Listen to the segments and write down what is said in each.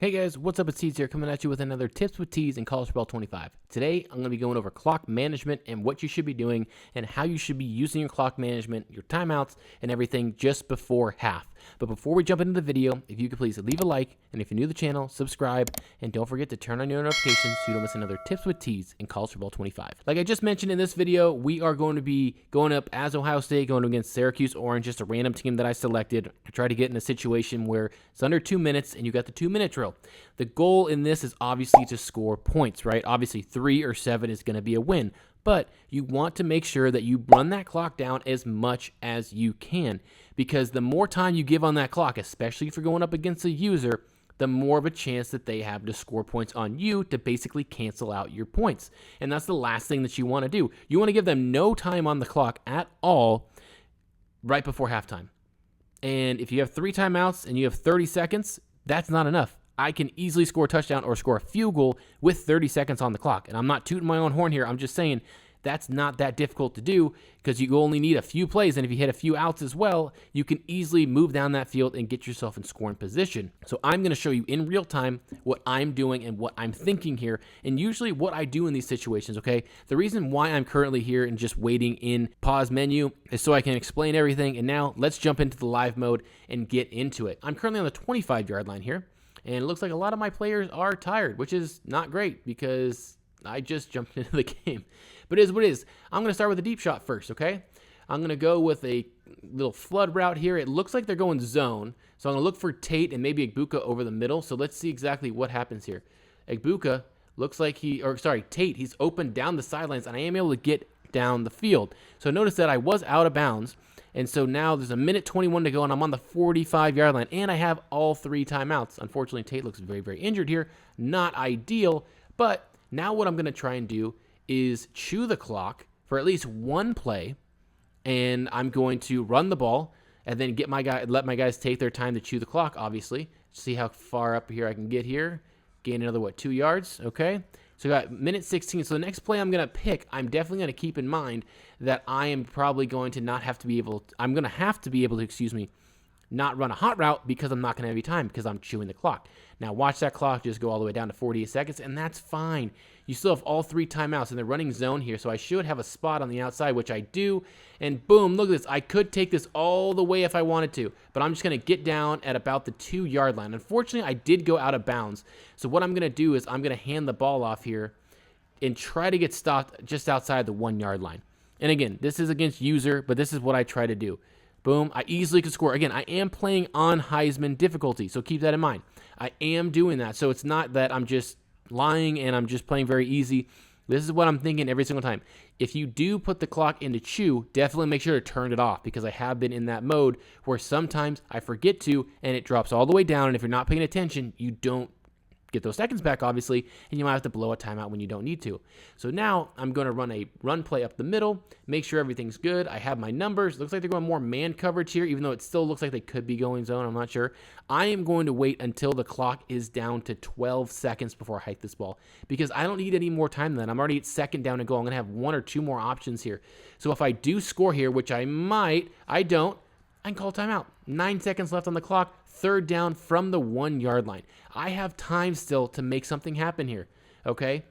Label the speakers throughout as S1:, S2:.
S1: Hey guys, what's up? It's Tees here coming at you with another Tips with Tees in College Football 25. Today, I'm going to be going over clock management and what you should be doing and how you should be using your clock management, your timeouts, and everything just before half. But before we jump into the video, if you could please leave a like, and if you're new to the channel, subscribe, and don't forget to turn on your notifications so you don't miss another Tips with Tees in College Football 25. Like I just mentioned in this video, we are going to be going up as Ohio State, going against Syracuse Orange, just a random team that I selected to try to get in a situation where it's under 2 minutes and you got the 2-minute drill. The goal in this is obviously to score points, right? Obviously 3 or 7 is going to be a win, but you want to make sure that you run that clock down as much as you can, because the more time you give on that clock, especially if you're going up against a user, the more of a chance that they have to score points on you to basically cancel out your points. And that's the last thing that you want to do. You want to give them no time on the clock at all right before halftime. And if you have 3 timeouts and you have 30 seconds, that's not enough. I can easily score a touchdown or score a field goal with 30 seconds on the clock. And I'm not tooting my own horn here. I'm just saying that's not that difficult to do, because you only need a few plays. And if you hit a few outs as well, you can easily move down that field and get yourself in scoring position. So I'm going to show you in real time what I'm doing and what I'm thinking here, and usually what I do in these situations, okay? The reason why I'm currently here and just waiting in pause menu is so I can explain everything. And now let's jump into the live mode and get into it. I'm currently on the 25-yard line here. And it looks like a lot of my players are tired, which is not great because I just jumped into the game. But it is what it is. I'm going to start with a deep shot first, okay? I'm going to go with a little flood route here. It looks like they're going zone. So I'm going to look for Tate and maybe Egbuka over the middle. So let's see exactly what happens here. Egbuka looks like Tate, he's open down the sidelines, and I am able to get down the field. So notice that I was out of bounds. And so now there's a minute 21 to go, and I'm on the 45-yard line, and I have all 3 timeouts. Unfortunately, Tate looks very, very injured here. Not ideal, but now what I'm going to try and do is chew the clock for at least one play, and I'm going to run the ball and then let my guys take their time to chew the clock, obviously. See how far up here I can get here. Gain another, 2 yards? Okay. So I got minute 16. So the next play I'm going to pick, I'm definitely going to keep in mind that I am probably going to have to be able to, not run a hot route, because I'm not going to have any time because I'm chewing the clock. Now watch that clock just go all the way down to 48 seconds, and that's fine. You still have all 3 timeouts, and they're running zone here, so I should have a spot on the outside, which I do. And boom, look at this. I could take this all the way if I wanted to, but I'm just going to get down at about the 2-yard line. Unfortunately, I did go out of bounds. So what I'm going to do is I'm going to hand the ball off here and try to get stopped just outside the 1-yard line. And again, this is against user, but this is what I try to do. Boom, I easily could score. Again, I am playing on Heisman difficulty, so keep that in mind. I am doing that, so it's not that I'm just lying and I'm just playing very easy. This is what I'm thinking every single time. If you do put the clock into chew, definitely make sure to turn it off, because I have been in that mode where sometimes I forget to and it drops all the way down, and if you're not paying attention, you don't get those seconds back, obviously, and you might have to blow a timeout when you don't need to. So now I'm going to run a run play up the middle, make sure everything's good. I have my numbers. Looks like they're going more man coverage here, even though it still looks like they could be going zone. I'm not sure. I am going to wait until the clock is down to 12 seconds before I hike this ball, because I don't need any more time than that. I'm already at second down and goal. I'm going to have 1 or 2 more options here. So if I do score here, which I might, I don't, I can call timeout. 9 seconds left on the clock. 3rd down from the 1-yard line. I have time still to make something happen here, okay?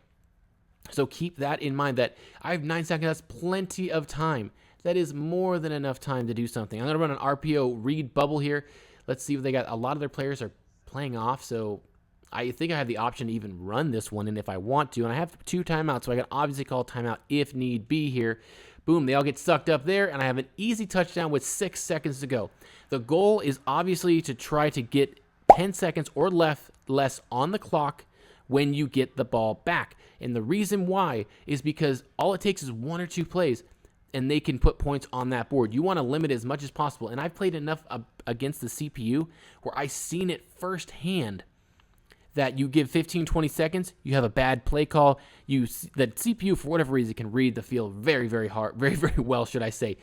S1: So keep that in mind, that I have 9 seconds. That's plenty of time. That is more than enough time to do something. I'm going to run an RPO read bubble here. Let's see what they got. A lot of their players are playing off, so I think I have the option to even run this one in if I want to. And I have 2 timeouts, so I can obviously call timeout if need be here. Boom, they all get sucked up there, and I have an easy touchdown with 6 seconds to go. The goal is obviously to try to get 10 seconds or less on the clock when you get the ball back. And the reason why is because all it takes is 1 or 2 plays, and they can put points on that board. You want to limit as much as possible. And I've played enough against the CPU where I've seen it firsthand that you give 15, 20 seconds, you have a bad play call. The CPU, for whatever reason, can read the field very, very hard, very, very well, should I say.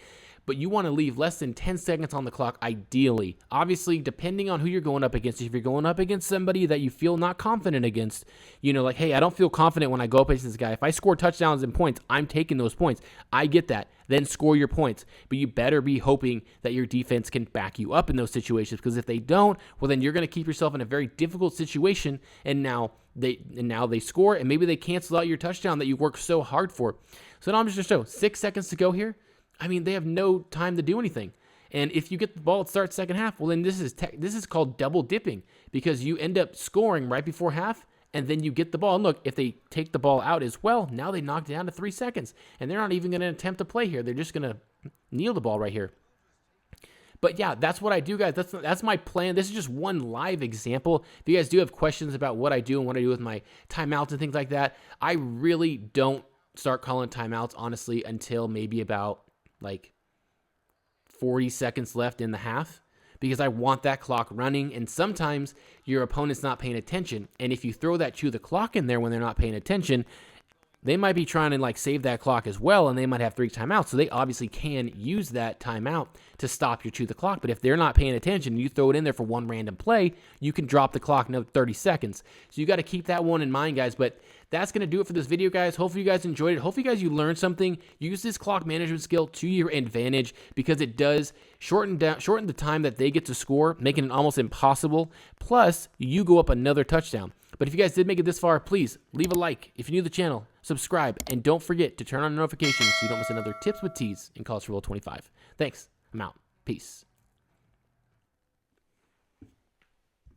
S1: but you want to leave less than 10 seconds on the clock ideally. Obviously, depending on who you're going up against, if you're going up against somebody that you feel not confident against, you know, like, hey, I don't feel confident when I go up against this guy. If I score touchdowns and points, I'm taking those points. I get that. Then score your points. But you better be hoping that your defense can back you up in those situations, because if they don't, well, then you're going to keep yourself in a very difficult situation, and now they score, and maybe they cancel out your touchdown that you worked so hard for. So now I'm just going to show 6 seconds to go here. I mean, they have no time to do anything. And if you get the ball at start second half, well, then this is called double dipping, because you end up scoring right before half, and then you get the ball. And look, if they take the ball out as well, now they knock it down to 3 seconds. And they're not even going to attempt to play here. They're just going to kneel the ball right here. But yeah, that's what I do, guys. That's my plan. This is just one live example. If you guys do have questions about what I do and what I do with my timeouts and things like that, I really don't start calling timeouts, honestly, until maybe about like 40 seconds left in the half, because I want that clock running, and sometimes your opponent's not paying attention, and if you throw that chew the clock in there when they're not paying attention, they might be trying to like save that clock as well, and they might have 3 timeouts, so they obviously can use that timeout to stop your chew the clock. But if they're not paying attention and you throw it in there for one random play, you can drop the clock another 30 seconds. So you got to keep that one in mind, guys. But that's going to do it for this video, guys. Hopefully you guys enjoyed it. Hopefully you learned something. Use this clock management skill to your advantage, because it does shorten the time that they get to score, making it almost impossible. Plus, you go up another touchdown. But if you guys did make it this far, please leave a like. If you're new to the channel, subscribe, and don't forget to turn on notifications so you don't miss another Tips with Tees in College Football 25. Thanks. I'm out. Peace.